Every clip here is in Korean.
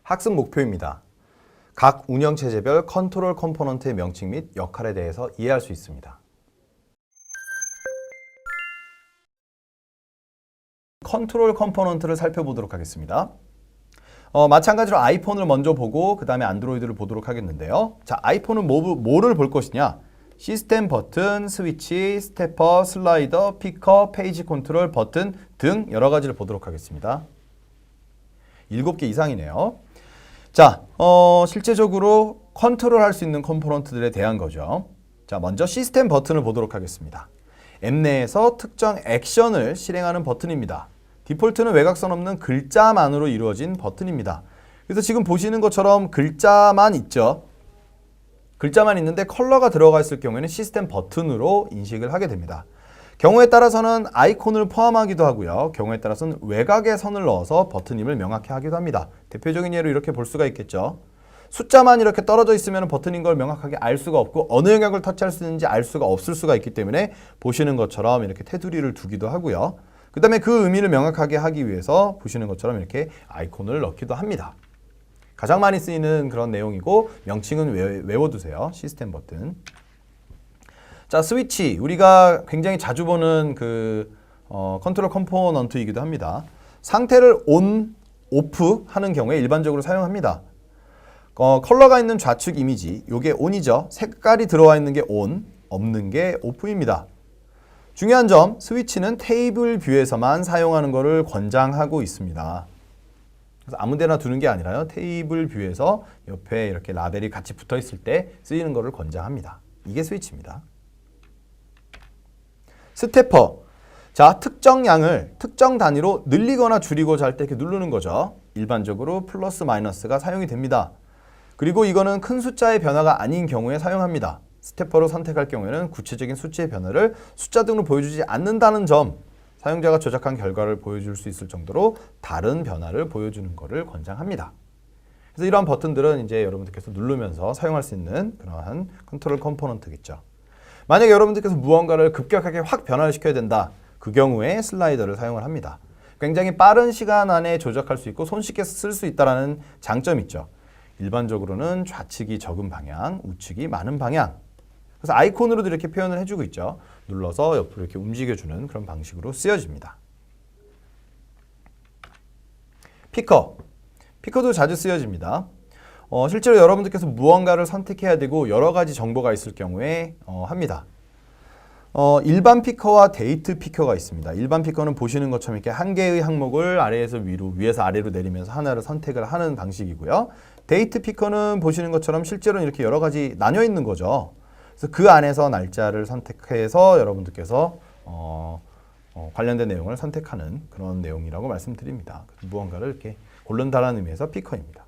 학습 목표입니다. 각 운영체제별 컨트롤 컴포넌트의 명칭 및 역할에 대해서 이해할 수 있습니다. 컨트롤 컴포넌트를 살펴보도록 하겠습니다. 마찬가지로 아이폰을 먼저 보고 그 다음에 안드로이드를 보도록 하겠는데요. 자, 아이폰은 뭐를 볼 것이냐? 시스템 버튼, 스위치, 스태퍼, 슬라이더, 피커, 페이지 컨트롤, 버튼 등 여러 가지를 보도록 하겠습니다. 7개 이상이네요. 자, 실제적으로 컨트롤할 수 있는 컴포넌트들에 대한 거죠. 자, 먼저 시스템 버튼을 보도록 하겠습니다. 앱 내에서 특정 액션을 실행하는 버튼입니다. 디폴트는 외곽선 없는 글자만으로 이루어진 버튼입니다. 그래서 지금 보시는 것처럼 글자만 있죠. 글자만 있는데 컬러가 들어가 있을 경우에는 시스템 버튼으로 인식을 하게 됩니다. 경우에 따라서는 아이콘을 포함하기도 하고요. 경우에 따라서는 외곽에 선을 넣어서 버튼임을 명확히 하기도 합니다. 대표적인 예로 이렇게 볼 수가 있겠죠. 숫자만 이렇게 떨어져 있으면 버튼인 걸 명확하게 알 수가 없고 어느 영역을 터치할 수 있는지 알 수가 없을 수가 있기 때문에 보시는 것처럼 이렇게 테두리를 두기도 하고요. 그 다음에 그 의미를 명확하게 하기 위해서 보시는 것처럼 이렇게 아이콘을 넣기도 합니다. 가장 많이 쓰이는 그런 내용이고 명칭은 외워두세요. 시스템 버튼. 자, 스위치. 우리가 굉장히 자주 보는 컨트롤 컴포넌트이기도 합니다. 상태를 온, 오프 하는 경우에 일반적으로 사용합니다. 컬러가 있는 좌측 이미지, 요게 온이죠. 색깔이 들어와 있는 게 온, 없는 게 오프입니다. 중요한 점, 스위치는 테이블 뷰에서만 사용하는 것을 권장하고 있습니다. 그래서 아무 데나 두는 게 아니라요. 테이블 뷰에서 옆에 이렇게 라벨이 같이 붙어 있을 때 쓰이는 것을 권장합니다. 이게 스위치입니다. 스태퍼. 자, 특정 양을 특정 단위로 늘리거나 줄이고자 할 때 이렇게 누르는 거죠. 일반적으로 플러스 마이너스가 사용이 됩니다. 그리고 이거는 큰 숫자의 변화가 아닌 경우에 사용합니다. 스태퍼로 선택할 경우에는 구체적인 수치의 변화를 숫자 등으로 보여주지 않는다는 점, 사용자가 조작한 결과를 보여줄 수 있을 정도로 다른 변화를 보여주는 것을 권장합니다. 그래서 이러한 버튼들은 이제 여러분들께서 누르면서 사용할 수 있는 그러한 컨트롤 컴포넌트겠죠. 만약에 여러분들께서 무언가를 급격하게 확 변화를 시켜야 된다. 그 경우에 슬라이더를 사용을 합니다. 굉장히 빠른 시간 안에 조작할 수 있고 손쉽게 쓸 수 있다는 장점이 있죠. 일반적으로는 좌측이 적은 방향, 우측이 많은 방향. 그래서 아이콘으로도 이렇게 표현을 해주고 있죠. 눌러서 옆으로 이렇게 움직여주는 그런 방식으로 쓰여집니다. 피커. 피커도 자주 쓰여집니다. 실제로 여러분들께서 무언가를 선택해야 되고 여러 가지 정보가 있을 경우에 합니다. 일반 피커와 데이트 피커가 있습니다. 일반 피커는 보시는 것처럼 이렇게 한 개의 항목을 아래에서 위로, 위에서 아래로 내리면서 하나를 선택을 하는 방식이고요. 데이트 피커는 보시는 것처럼 실제로는 이렇게 여러 가지 나뉘어 있는 거죠. 그래서 그 안에서 날짜를 선택해서 여러분들께서 관련된 내용을 선택하는 그런 내용이라고 말씀드립니다. 무언가를 이렇게 고른다는 의미에서 피커입니다.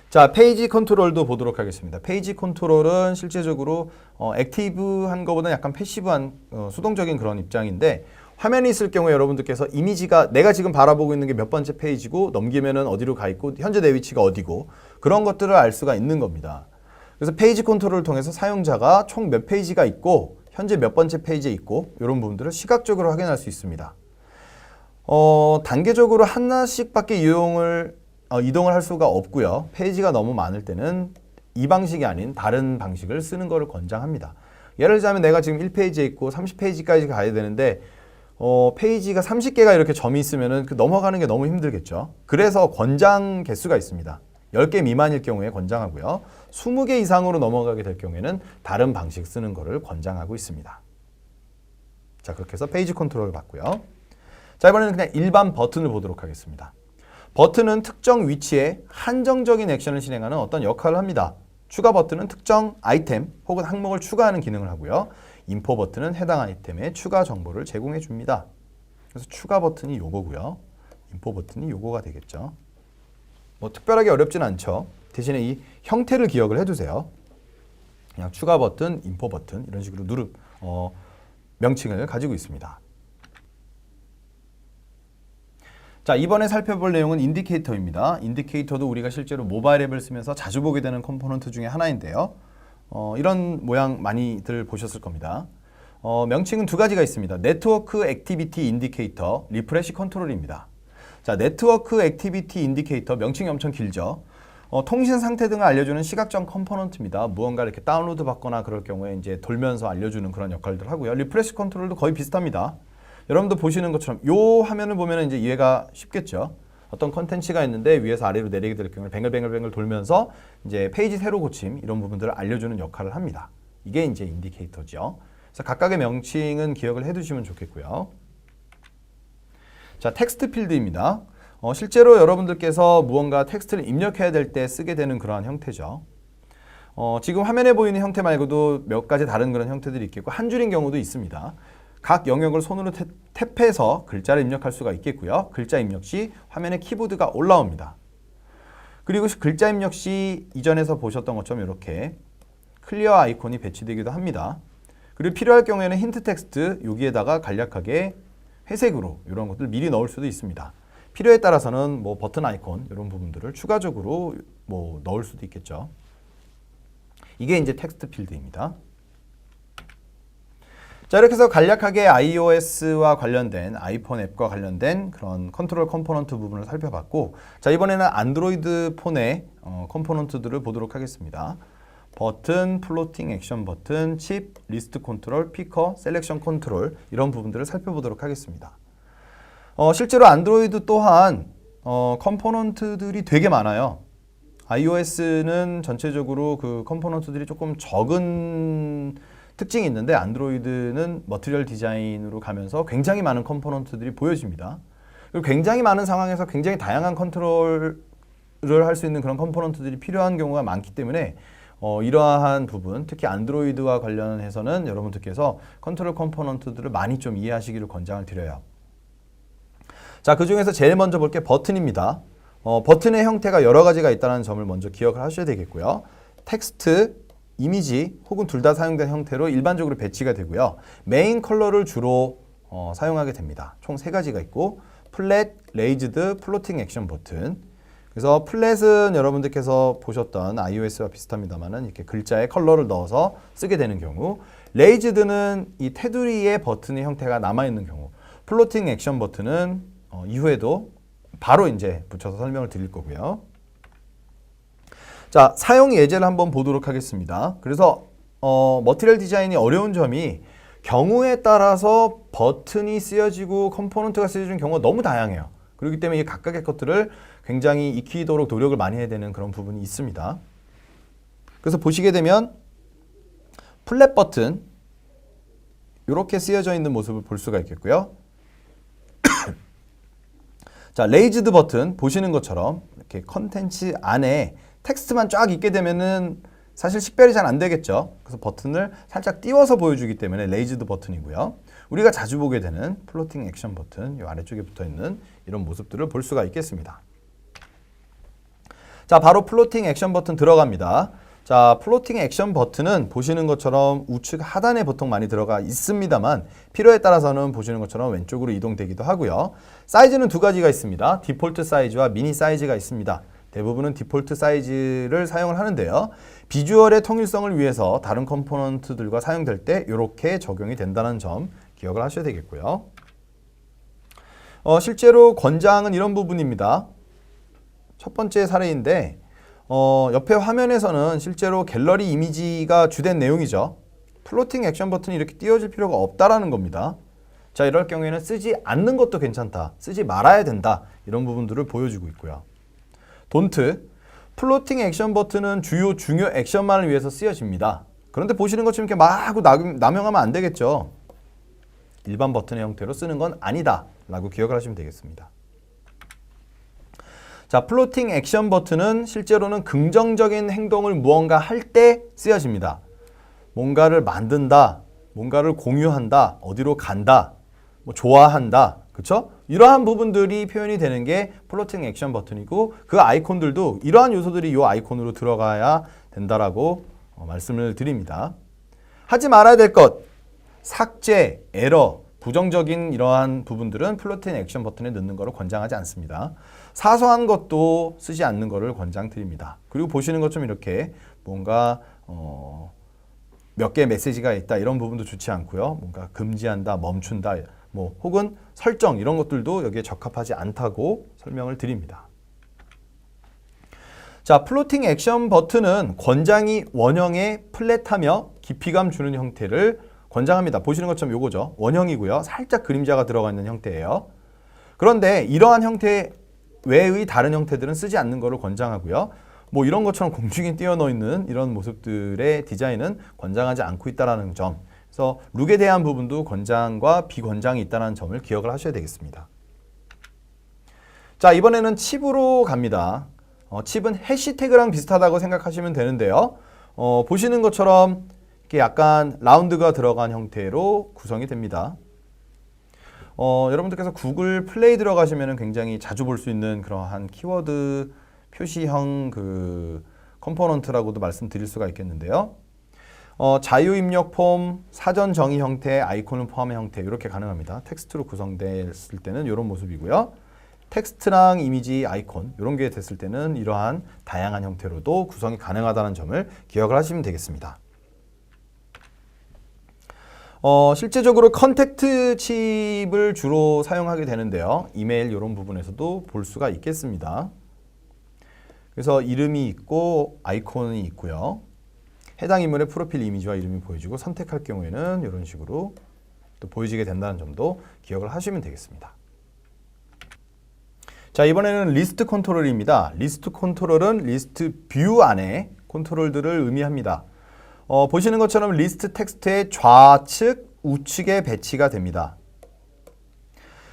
자, 페이지 컨트롤도 보도록 하겠습니다. 페이지 컨트롤은 실제적으로 액티브한 것보다 약간 패시브한 수동적인 그런 입장인데 화면이 있을 경우에 여러분들께서 이미지가 내가 지금 바라보고 있는 게 몇 번째 페이지고 넘기면은 어디로 가 있고 현재 내 위치가 어디고 그런 것들을 알 수가 있는 겁니다. 그래서 페이지 컨트롤을 통해서 사용자가 총 몇 페이지가 있고 현재 몇 번째 페이지에 있고 이런 부분들을 시각적으로 확인할 수 있습니다. 단계적으로 하나씩밖에 이동을 할 수가 없고요. 페이지가 너무 많을 때는 이 방식이 아닌 다른 방식을 쓰는 것을 권장합니다. 예를 들자면 내가 지금 1페이지에 있고 30페이지까지 가야 되는데 페이지가 30개가 이렇게 점이 있으면 넘어가는 게 너무 힘들겠죠. 그래서 권장 개수가 있습니다. 10개 미만일 경우에 권장하고요. 20개 이상으로 넘어가게 될 경우에는 다른 방식 쓰는 것을 권장하고 있습니다. 자, 그렇게 해서 페이지 컨트롤을 봤고요. 자, 이번에는 그냥 일반 버튼을 보도록 하겠습니다. 버튼은 특정 위치에 한정적인 액션을 실행하는 어떤 역할을 합니다. 추가 버튼은 특정 아이템 혹은 항목을 추가하는 기능을 하고요. 인포 버튼은 해당 아이템에 추가 정보를 제공해 줍니다. 그래서 추가 버튼이 요거고요. 인포 버튼이 요거가 되겠죠. 뭐 특별하게 어렵지는 않죠. 대신에 이 형태를 기억을 해두세요. 그냥 추가 버튼, 인포 버튼 이런 식으로 명칭을 가지고 있습니다. 자, 이번에 살펴볼 내용은 인디케이터입니다. 인디케이터도 우리가 실제로 모바일 앱을 쓰면서 자주 보게 되는 컴포넌트 중에 하나인데요. 이런 모양 많이들 보셨을 겁니다. 명칭은 두 가지가 있습니다. 네트워크 액티비티 인디케이터, 리프레시 컨트롤입니다. 자, 네트워크 액티비티 인디케이터 명칭이 엄청 길죠. 통신 상태 등을 알려주는 시각적 컴포넌트입니다. 무언가 이렇게 다운로드 받거나 그럴 경우에 이제 돌면서 알려주는 그런 역할들 하고요. 리프레시 컨트롤도 거의 비슷합니다. 여러분도 보시는 것처럼 요 화면을 보면 이제 이해가 쉽겠죠. 어떤 컨텐츠가 있는데 위에서 아래로 내리게 될 경우에 뱅글뱅글 돌면서 이제 페이지 새로 고침 이런 부분들을 알려주는 역할을 합니다. 이게 이제 인디케이터죠. 그래서 각각의 명칭은 기억을 해두시면 좋겠고요. 자, 텍스트 필드입니다. 실제로 여러분들께서 무언가 텍스트를 입력해야 될 때 쓰게 되는 그러한 형태죠. 지금 화면에 보이는 형태 말고도 몇 가지 다른 그런 형태들이 있겠고 한 줄인 경우도 있습니다. 각 영역을 손으로 탭해서 글자를 입력할 수가 있겠고요. 글자 입력 시 화면에 키보드가 올라옵니다. 그리고 글자 입력 시 이전에서 보셨던 것처럼 이렇게 클리어 아이콘이 배치되기도 합니다. 그리고 필요할 경우에는 힌트 텍스트 여기에다가 간략하게 회색으로 이런 것들 미리 넣을 수도 있습니다. 필요에 따라서는 뭐 버튼 아이콘 이런 부분들을 추가적으로 뭐 넣을 수도 있겠죠. 이게 이제 텍스트 필드입니다. 자, 이렇게 해서 간략하게 iOS와 관련된 아이폰 앱과 관련된 그런 컨트롤 컴포넌트 부분을 살펴봤고, 자, 이번에는 안드로이드 폰의 컴포넌트들을 보도록 하겠습니다. 버튼, 플로팅 액션 버튼, 칩, 리스트 컨트롤, 피커, 셀렉션 컨트롤 이런 부분들을 살펴보도록 하겠습니다. 실제로 안드로이드 또한 컴포넌트들이 되게 많아요. iOS는 전체적으로 그 컴포넌트들이 조금 적은 특징이 있는데 안드로이드는 머티리얼 디자인으로 가면서 굉장히 많은 컴포넌트들이 보여집니다. 그리고 굉장히 많은 상황에서 굉장히 다양한 컨트롤을 할 수 있는 그런 컴포넌트들이 필요한 경우가 많기 때문에 이러한 부분, 특히 안드로이드와 관련해서는 여러분들께서 컨트롤 컴포넌트들을 많이 좀 이해하시기를 권장을 드려요. 자, 그 중에서 제일 먼저 볼 게 버튼입니다. 버튼의 형태가 여러 가지가 있다는 점을 먼저 기억을 하셔야 되겠고요. 텍스트, 이미지 혹은 둘 다 사용된 형태로 일반적으로 배치가 되고요. 메인 컬러를 주로 사용하게 됩니다. 총 3가지가 있고 플랫, 레이즈드, 플로팅 액션 버튼. 그래서 플랫은 여러분들께서 보셨던 iOS와 비슷합니다만은 이렇게 글자에 컬러를 넣어서 쓰게 되는 경우, 레이즈드는 이 테두리의 버튼의 형태가 남아있는 경우, 플로팅 액션 버튼은 이후에도 바로 이제 붙여서 설명을 드릴 거고요. 자, 사용 예제를 한번 보도록 하겠습니다. 그래서 머티리얼 디자인이 어려운 점이 경우에 따라서 버튼이 쓰여지고 컴포넌트가 쓰여지는 경우가 너무 다양해요. 그렇기 때문에 이 각각의 것들을 굉장히 익히도록 노력을 많이 해야 되는 그런 부분이 있습니다. 그래서 보시게 되면 플랫 버튼 이렇게 쓰여져 있는 모습을 볼 수가 있겠고요. 자, 레이즈드 버튼 보시는 것처럼 이렇게 컨텐츠 안에 텍스트만 쫙 있게 되면은 사실 식별이 잘 안 되겠죠. 그래서 버튼을 살짝 띄워서 보여주기 때문에 레이즈드 버튼이고요. 우리가 자주 보게 되는 플로팅 액션 버튼, 이 아래쪽에 붙어 있는 이런 모습들을 볼 수가 있겠습니다. 자, 바로 플로팅 액션 버튼 들어갑니다. 자, 플로팅 액션 버튼은 보시는 것처럼 우측 하단에 보통 많이 들어가 있습니다만 필요에 따라서는 보시는 것처럼 왼쪽으로 이동되기도 하고요. 사이즈는 2가지가 있습니다. 디폴트 사이즈와 미니 사이즈가 있습니다. 대부분은 디폴트 사이즈를 사용을 하는데요. 비주얼의 통일성을 위해서 다른 컴포넌트들과 사용될 때 이렇게 적용이 된다는 점 기억을 하셔야 되겠고요. 실제로 권장은 이런 부분입니다. 첫 번째 사례인데 옆에 화면에서는 실제로 갤러리 이미지가 주된 내용이죠. 플로팅 액션 버튼이 이렇게 띄워질 필요가 없다라는 겁니다. 자, 이럴 경우에는 쓰지 않는 것도 괜찮다, 쓰지 말아야 된다, 이런 부분들을 보여주고 있고요. Don't, 플로팅 액션 버튼은 중요 액션만을 위해서 쓰여집니다. 그런데 보시는 것처럼 이렇게 막 하고 남용하면 안 되겠죠. 일반 버튼의 형태로 쓰는 건 아니다 라고 기억을 하시면 되겠습니다. 자, 플로팅 액션 버튼은 실제로는 긍정적인 행동을 무언가 할 때 쓰여집니다. 뭔가를 만든다, 뭔가를 공유한다, 어디로 간다, 뭐 좋아한다, 그쵸? 이러한 부분들이 표현이 되는 게 플로팅 액션 버튼이고 그 아이콘들도 이러한 요소들이 이 아이콘으로 들어가야 된다라고 말씀을 드립니다. 하지 말아야 될 것, 삭제, 에러, 부정적인 이러한 부분들은 플로팅 액션 버튼에 넣는 것을 권장하지 않습니다. 사소한 것도 쓰지 않는 것을 권장드립니다. 그리고 보시는 것처럼 이렇게 뭔가 몇 개의 메시지가 있다 이런 부분도 좋지 않고요. 뭔가 금지한다, 멈춘다, 뭐 혹은 설정 이런 것들도 여기에 적합하지 않다고 설명을 드립니다. 자, 플로팅 액션 버튼은 권장이 원형에 플랫하며 깊이감 주는 형태를 권장합니다. 보시는 것처럼 요거죠. 원형이고요. 살짝 그림자가 들어가 있는 형태예요. 그런데 이러한 형태 외의 다른 형태들은 쓰지 않는 것을 권장하고요. 뭐 이런 것처럼 공중에 띄어넣어 있는 이런 모습들의 디자인은 권장하지 않고 있다는 점. 그래서 룩에 대한 부분도 권장과 비권장이 있다는 점을 기억을 하셔야 되겠습니다. 자, 이번에는 칩으로 갑니다. 칩은 해시태그랑 비슷하다고 생각하시면 되는데요. 보시는 것처럼 이렇게 약간 라운드가 들어간 형태로 구성이 됩니다. 여러분들께서 구글 플레이 들어가시면 굉장히 자주 볼 수 있는 그러한 키워드 표시형 그 컴포넌트라고도 말씀드릴 수가 있겠는데요. 자유 입력 폼, 사전 정의 형태, 아이콘을 포함한 형태 이렇게 가능합니다. 텍스트로 구성됐을 때는 이런 모습이고요. 텍스트랑 이미지, 아이콘 이런 게 됐을 때는 이러한 다양한 형태로도 구성이 가능하다는 점을 기억을 하시면 되겠습니다. 실제적으로 컨택트 칩을 주로 사용하게 되는데요. 이메일 이런 부분에서도 볼 수가 있겠습니다. 그래서 이름이 있고 아이콘이 있고요. 해당 인물의 프로필 이미지와 이름이 보여지고 선택할 경우에는 이런 식으로 또 보여지게 된다는 점도 기억을 하시면 되겠습니다. 자, 이번에는 리스트 컨트롤입니다. 리스트 컨트롤은 리스트 뷰 안에 컨트롤들을 의미합니다. 보시는 것처럼 리스트 텍스트의 좌측, 우측에 배치가 됩니다.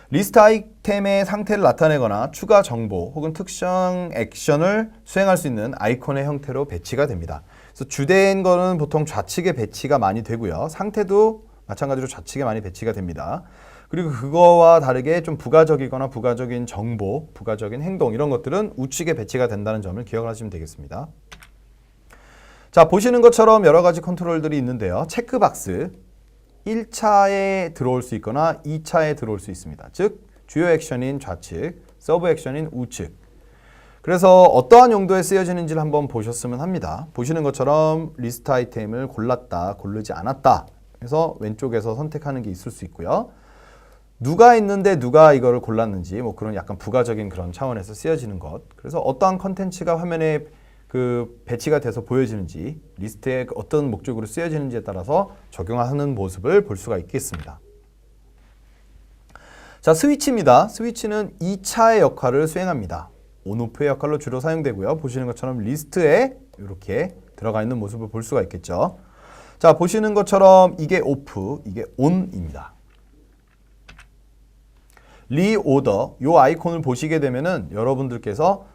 리스트 아이템의 상태를 나타내거나 추가 정보 혹은 특정 액션을 수행할 수 있는 아이콘의 형태로 배치가 됩니다. 그래서 주된 거는 보통 좌측에 배치가 많이 되고요. 상태도 마찬가지로 좌측에 많이 배치가 됩니다. 그리고 그거와 다르게 좀 부가적이거나 부가적인 정보, 부가적인 행동 이런 것들은 우측에 배치가 된다는 점을 기억을 하시면 되겠습니다. 자, 보시는 것처럼 여러 가지 컨트롤들이 있는데요. 체크박스 1차에 들어올 수 있거나 2차에 들어올 수 있습니다. 즉 주요 액션인 좌측, 서브 액션인 우측. 그래서 어떠한 용도에 쓰여지는지를 한번 보셨으면 합니다. 보시는 것처럼 리스트 아이템을 골랐다, 고르지 않았다. 그래서 왼쪽에서 선택하는 게 있을 수 있고요. 누가 있는데 누가 이거를 골랐는지 뭐 그런 약간 부가적인 그런 차원에서 쓰여지는 것. 그래서 어떠한 컨텐츠가 화면에 그 배치가 돼서 보여지는지 리스트에 어떤 목적으로 쓰여지는지에 따라서 적용하는 모습을 볼 수가 있겠습니다. 자, 스위치입니다. 스위치는 2차의 역할을 수행합니다. 온오프의 역할로 주로 사용되고요. 보시는 것처럼 리스트에 이렇게 들어가 있는 모습을 볼 수가 있겠죠. 자, 보시는 것처럼 이게 오프, 이게 온입니다. 리오더, 이 아이콘을 보시게 되면은 여러분들께서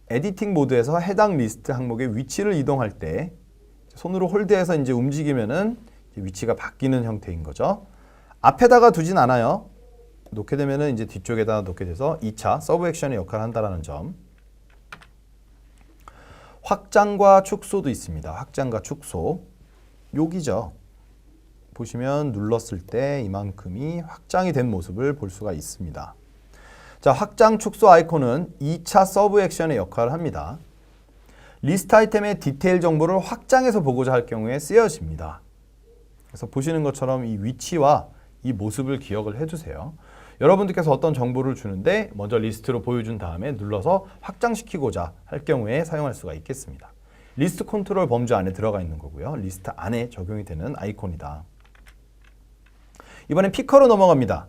에디팅 모드에서 해당 리스트 항목의 위치를 이동할 때 손으로 홀드해서 이제 움직이면은 위치가 바뀌는 형태인 거죠. 앞에다가 두진 않아요. 놓게 되면은 이제 뒤쪽에다 놓게 돼서 2차 서브 액션의 역할을 한다라는 점. 확장과 축소도 있습니다. 확장과 축소. 여기죠. 보시면 눌렀을 때 이만큼이 확장이 된 모습을 볼 수가 있습니다. 자, 확장 축소 아이콘은 2차 서브 액션의 역할을 합니다. 리스트 아이템의 디테일 정보를 확장해서 보고자 할 경우에 쓰여집니다. 그래서 보시는 것처럼 이 위치와 이 모습을 기억을 해주세요. 여러분들께서 어떤 정보를 주는데 먼저 리스트로 보여준 다음에 눌러서 확장시키고자 할 경우에 사용할 수가 있겠습니다. 리스트 컨트롤 범주 안에 들어가 있는 거고요. 리스트 안에 적용이 되는 아이콘이다. 이번엔 피커로 넘어갑니다.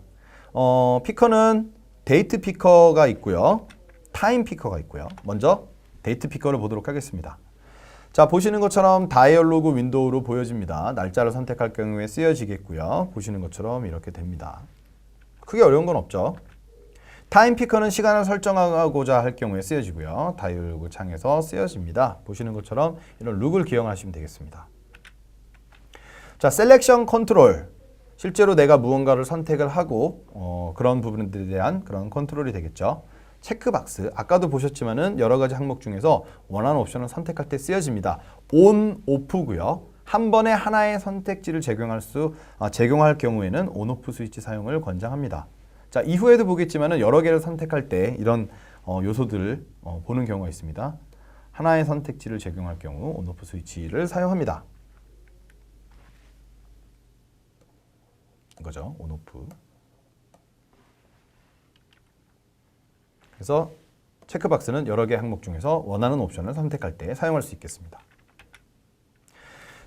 피커는 데이트 피커가 있고요. 타임 피커가 있고요. 먼저 데이트 피커를 보도록 하겠습니다. 자, 보시는 것처럼 다이얼로그 윈도우로 보여집니다. 날짜를 선택할 경우에 쓰여지겠고요. 보시는 것처럼 이렇게 됩니다. 크게 어려운 건 없죠. 타임 피커는 시간을 설정하고자 할 경우에 쓰여지고요. 다이얼로그 창에서 쓰여집니다. 보시는 것처럼 이런 룩을 기억하시면 되겠습니다. 자, 셀렉션 컨트롤. 실제로 내가 무언가를 선택을 하고 그런 부분들에 대한 그런 컨트롤이 되겠죠. 체크박스, 아까도 보셨지만은 여러 가지 항목 중에서 원하는 옵션을 선택할 때 쓰여집니다. 온, 오프고요. 한 번에 하나의 선택지를 제공할 경우에는 온오프 스위치 사용을 권장합니다. 자, 이후에도 보겠지만은 여러 개를 선택할 때 이런 요소들을 보는 경우가 있습니다. 하나의 선택지를 제공할 경우 온오프 스위치를 사용합니다. 이거죠. 온오프. 그래서 체크박스는 여러 개 항목 중에서 원하는 옵션을 선택할 때 사용할 수 있겠습니다.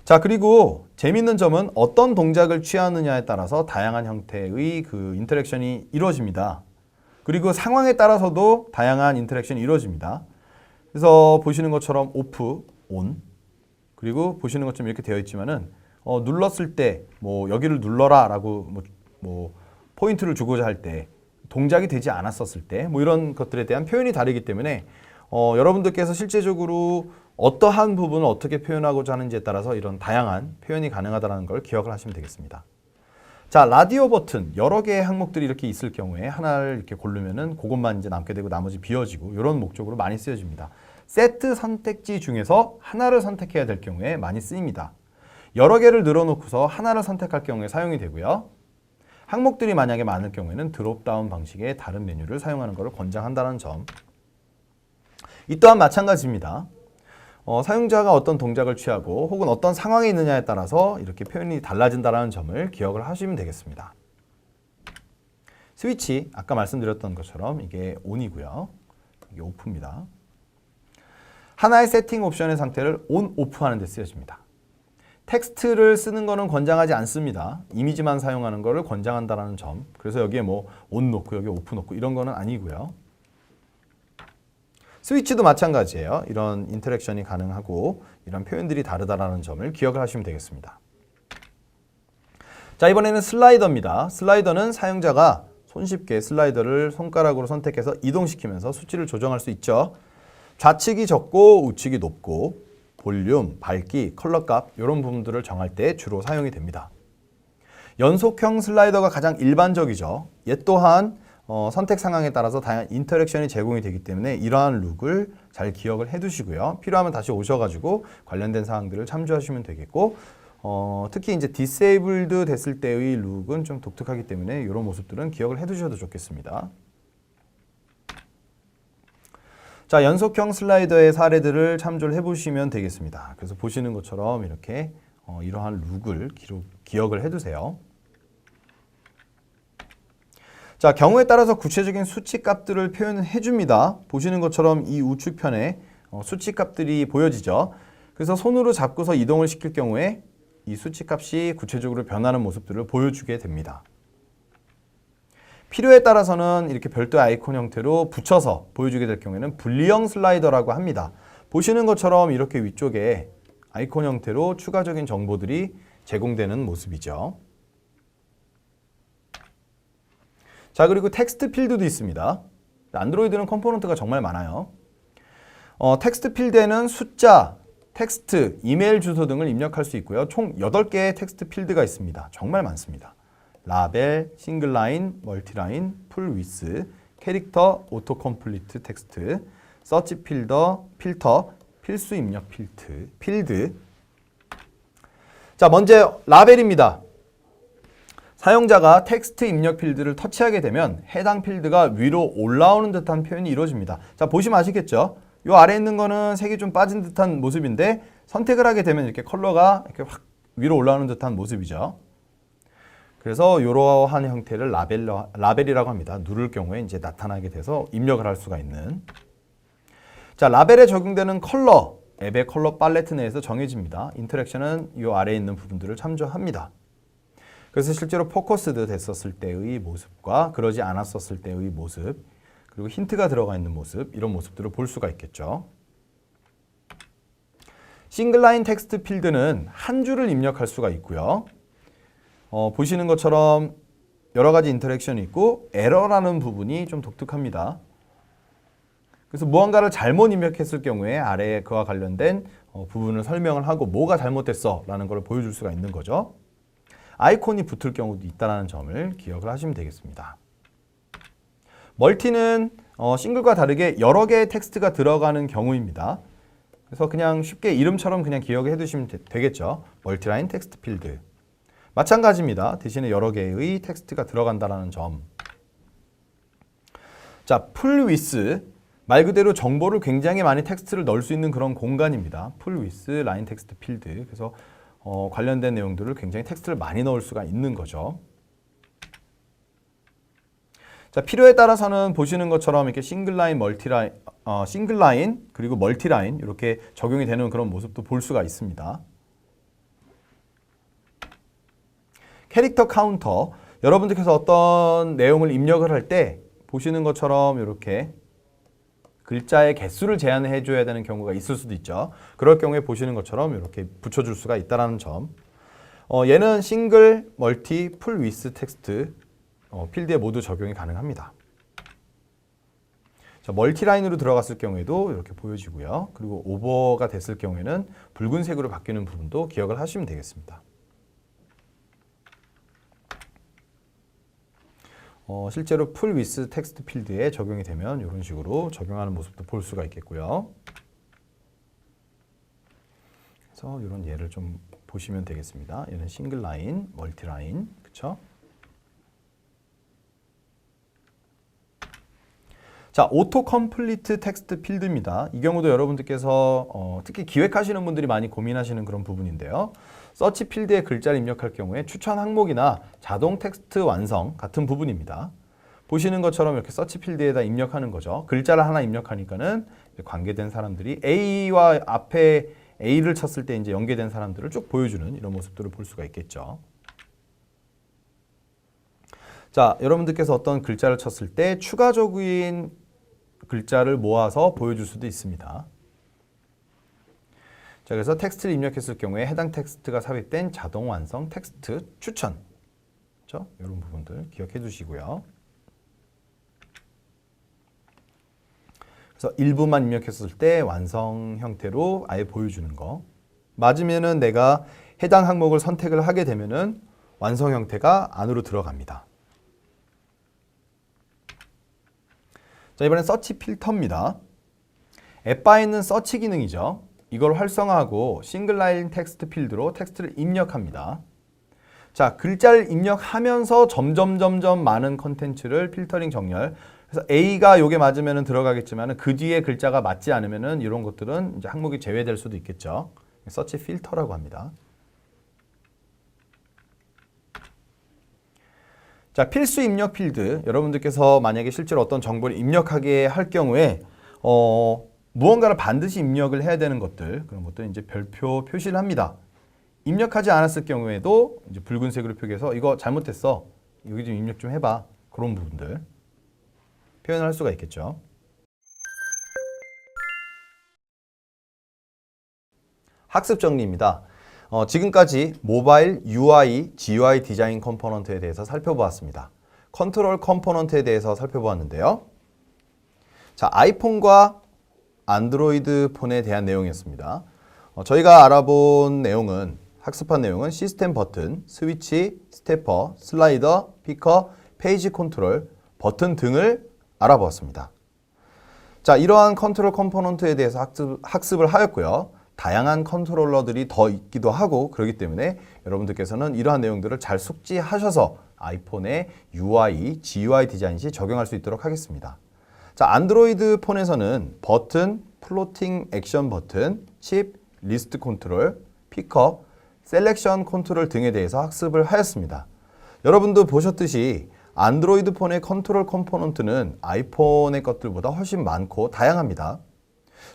자, 그리고 재밌는 점은 어떤 동작을 취하느냐에 따라서 다양한 형태의 그 인터랙션이 이루어집니다. 그리고 상황에 따라서도 다양한 인터랙션이 이루어집니다. 그래서 보시는 것처럼 오프, 온, 그리고 보시는 것처럼 이렇게 되어 있지만은 눌렀을 때 뭐 여기를 눌러라라고 뭐 포인트를 주고자 할 때 동작이 되지 않았었을 때 뭐 이런 것들에 대한 표현이 다르기 때문에 여러분들께서 실제적으로 어떠한 부분을 어떻게 표현하고자 하는지에 따라서 이런 다양한 표현이 가능하다는 걸 기억을 하시면 되겠습니다. 자, 라디오 버튼 여러 개의 항목들이 이렇게 있을 경우에 하나를 이렇게 고르면은 그것만 이제 남게 되고 나머지 비워지고 이런 목적으로 많이 쓰여집니다. 세트 선택지 중에서 하나를 선택해야 될 경우에 많이 쓰입니다. 여러 개를 늘어놓고서 하나를 선택할 경우에 사용이 되고요. 항목들이 만약에 많을 경우에는 드롭다운 방식의 다른 메뉴를 사용하는 것을 권장한다는 점. 이 또한 마찬가지입니다. 사용자가 어떤 동작을 취하고 혹은 어떤 상황에 있느냐에 따라서 이렇게 표현이 달라진다는 점을 기억을 하시면 되겠습니다. 스위치, 아까 말씀드렸던 것처럼 이게 온이고요. 이게 오프입니다. 하나의 세팅 옵션의 상태를 온, 오프 하는 데 쓰여집니다. 텍스트를 쓰는 거는 권장하지 않습니다. 이미지만 사용하는 거를 권장한다는 점. 그래서 여기에 뭐 온 놓고 여기 오프 놓고 이런 거는 아니고요. 스위치도 마찬가지예요. 이런 인터랙션이 가능하고 이런 표현들이 다르다는 점을 기억을 하시면 되겠습니다. 자, 이번에는 슬라이더입니다. 슬라이더는 사용자가 손쉽게 슬라이더를 손가락으로 선택해서 이동시키면서 수치를 조정할 수 있죠. 좌측이 적고 우측이 높고 볼륨, 밝기, 컬러 값 이런 부분들을 정할 때 주로 사용이 됩니다. 연속형 슬라이더가 가장 일반적이죠. 얘 또한 선택 상황에 따라서 다양한 인터랙션이 제공이 되기 때문에 이러한 룩을 잘 기억을 해두시고요. 필요하면 다시 오셔가지고 관련된 사항들을 참조하시면 되겠고 특히 이제 디세이블드 됐을 때의 룩은 좀 독특하기 때문에 이런 모습들은 기억을 해두셔도 좋겠습니다. 자, 연속형 슬라이더의 사례들을 참조를 해보시면 되겠습니다. 그래서 보시는 것처럼 이렇게 이러한 룩을 기억을 해두세요. 자, 경우에 따라서 구체적인 수치 값들을 표현해 줍니다. 보시는 것처럼 이 우측편에 수치 값들이 보여지죠. 그래서 손으로 잡고서 이동을 시킬 경우에 이 수치 값이 구체적으로 변하는 모습들을 보여주게 됩니다. 필요에 따라서는 이렇게 별도의 아이콘 형태로 붙여서 보여주게 될 경우에는 분리형 슬라이더라고 합니다. 보시는 것처럼 이렇게 위쪽에 아이콘 형태로 추가적인 정보들이 제공되는 모습이죠. 자, 그리고 텍스트 필드도 있습니다. 안드로이드는 컴포넌트가 정말 많아요. 텍스트 필드에는 숫자, 텍스트, 이메일 주소 등을 입력할 수 있고요. 총 8개의 텍스트 필드가 있습니다. 정말 많습니다. 라벨, 싱글라인, 멀티라인, 풀위스, 캐릭터, 오토 컴플리트 텍스트, 서치 필터, 필수 입력 필드. 자, 먼저 라벨입니다. 사용자가 텍스트 입력 필드를 터치하게 되면 해당 필드가 위로 올라오는 듯한 표현이 이루어집니다. 자, 보시면 아시겠죠? 이 아래에 있는 거는 색이 좀 빠진 듯한 모습인데 선택을 하게 되면 이렇게 컬러가 이렇게 확 위로 올라오는 듯한 모습이죠. 그래서 이러한 형태를 라벨이라고 합니다. 누를 경우에 이제 나타나게 돼서 입력을 할 수가 있는. 자, 라벨에 적용되는 컬러, 앱의 컬러 팔레트 내에서 정해집니다. 인터랙션은 이 아래에 있는 부분들을 참조합니다. 그래서 실제로 포커스드 됐었을 때의 모습과 그러지 않았었을 때의 모습, 그리고 힌트가 들어가 있는 모습, 이런 모습들을 볼 수가 있겠죠. 싱글라인 텍스트 필드는 한 줄을 입력할 수가 있고요. 보시는 것처럼 여러 가지 인터랙션이 있고 에러라는 부분이 좀 독특합니다. 그래서 무언가를 잘못 입력했을 경우에 아래에 그와 관련된 부분을 설명을 하고 뭐가 잘못됐어 라는 걸 보여줄 수가 있는 거죠. 아이콘이 붙을 경우도 있다는 점을 기억을 하시면 되겠습니다. 멀티는 싱글과 다르게 여러 개의 텍스트가 들어가는 경우입니다. 그래서 그냥 쉽게 이름처럼 그냥 기억해 두시면 되겠죠. 멀티라인 텍스트 필드. 마찬가지입니다. 대신에 여러 개의 텍스트가 들어간다는 점. 자, 풀 위스. 말 그대로 정보를 굉장히 많이 텍스트를 넣을 수 있는 그런 공간입니다. 풀 위스 라인 텍스트 필드. 그래서 관련된 내용들을 굉장히 텍스트를 많이 넣을 수가 있는 거죠. 자, 필요에 따라서는 보시는 것처럼 이렇게 싱글라인, 멀티라인, 싱글라인 그리고 멀티라인 이렇게 적용이 되는 그런 모습도 볼 수가 있습니다. 캐릭터 카운터. 여러분들께서 어떤 내용을 입력을 할 때 보시는 것처럼 이렇게 글자의 개수를 제한해 줘야 되는 경우가 있을 수도 있죠. 그럴 경우에 보시는 것처럼 이렇게 붙여줄 수가 있다는 점. 얘는 싱글, 멀티, 풀 위스 텍스트 필드에 모두 적용이 가능합니다. 자, 멀티라인으로 들어갔을 경우에도 이렇게 보여지고요. 그리고 오버가 됐을 경우에는 붉은색으로 바뀌는 부분도 기억을 하시면 되겠습니다. 실제로 풀 위스 텍스트 필드에 적용이 되면 이런 식으로 적용하는 모습도 볼 수가 있겠고요. 그래서 이런 예를 좀 보시면 되겠습니다. 얘는 싱글 라인, 멀티 라인, 그렇죠? 자, 오토 컴플리트 텍스트 필드입니다. 이 경우도 여러분들께서 특히 기획하시는 분들이 많이 고민하시는 그런 부분인데요. 서치 필드에 글자를 입력할 경우에 추천 항목이나 자동 텍스트 완성 같은 부분입니다. 보시는 것처럼 이렇게 서치 필드에다 입력하는 거죠. 글자를 하나 입력하니까는 관계된 사람들이 A와 앞에 A를 쳤을 때 이제 연계된 사람들을 쭉 보여주는 이런 모습들을 볼 수가 있겠죠. 자, 여러분들께서 어떤 글자를 쳤을 때 추가적인 글자를 모아서 보여줄 수도 있습니다. 자, 그래서 텍스트를 입력했을 경우에 해당 텍스트가 삽입된 자동 완성 텍스트 추천. 그렇죠? 이런 부분들 기억해 두시고요. 그래서 일부만 입력했을 때 완성 형태로 아예 보여주는 거. 맞으면은 내가 해당 항목을 선택을 하게 되면은 완성 형태가 안으로 들어갑니다. 자, 이번엔 서치 필터입니다. 앱바에 있는 서치 기능이죠. 이걸 활성화하고 싱글라인 텍스트 필드로 텍스트를 입력합니다. 자, 글자를 입력하면서 점점 많은 컨텐츠를 필터링 정렬. 그래서 A가 요게 맞으면 들어가겠지만 그 뒤에 글자가 맞지 않으면 이런 것들은 이제 항목이 제외될 수도 있겠죠. 서치 필터라고 합니다. 자, 필수 입력 필드. 여러분들께서 만약에 실제로 어떤 정보를 입력하게 할 경우에 무언가를 반드시 입력을 해야 되는 것들, 그런 것들 이제 별표 표시를 합니다. 입력하지 않았을 경우에도 이제 붉은색으로 표기해서 이거 잘못했어. 여기 좀 입력 좀 해봐. 그런 부분들 표현을 할 수가 있겠죠. 학습 정리입니다. 지금까지 모바일 UI, GUI 디자인 컴포넌트에 대해서 살펴보았습니다. 컨트롤 컴포넌트에 대해서 살펴보았는데요. 자, 아이폰과 안드로이드 폰에 대한 내용이었습니다. 저희가 알아본 내용은, 학습한 내용은 시스템 버튼, 스위치, 스태퍼, 슬라이더, 피커, 페이지 컨트롤, 버튼 등을 알아보았습니다. 자, 이러한 컨트롤 컴포넌트에 대해서 학습을 하였고요. 다양한 컨트롤러들이 더 있기도 하고 그렇기 때문에 여러분들께서는 이러한 내용들을 잘 숙지하셔서 아이폰의 UI, GUI 디자인 시 적용할 수 있도록 하겠습니다. 자, 안드로이드 폰에서는 버튼, 플로팅 액션 버튼, 칩, 리스트 컨트롤, 픽업, 셀렉션 컨트롤 등에 대해서 학습을 하였습니다. 여러분도 보셨듯이 안드로이드 폰의 컨트롤 컴포넌트는 아이폰의 것들보다 훨씬 많고 다양합니다.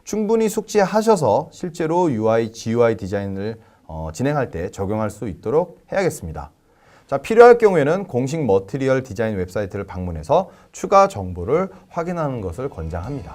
충분히 숙지하셔서 실제로 UI, GUI 디자인을 진행할 때 적용할 수 있도록 해야겠습니다. 자, 필요할 경우에는 공식 머티리얼 디자인 웹사이트를 방문해서 추가 정보를 확인하는 것을 권장합니다.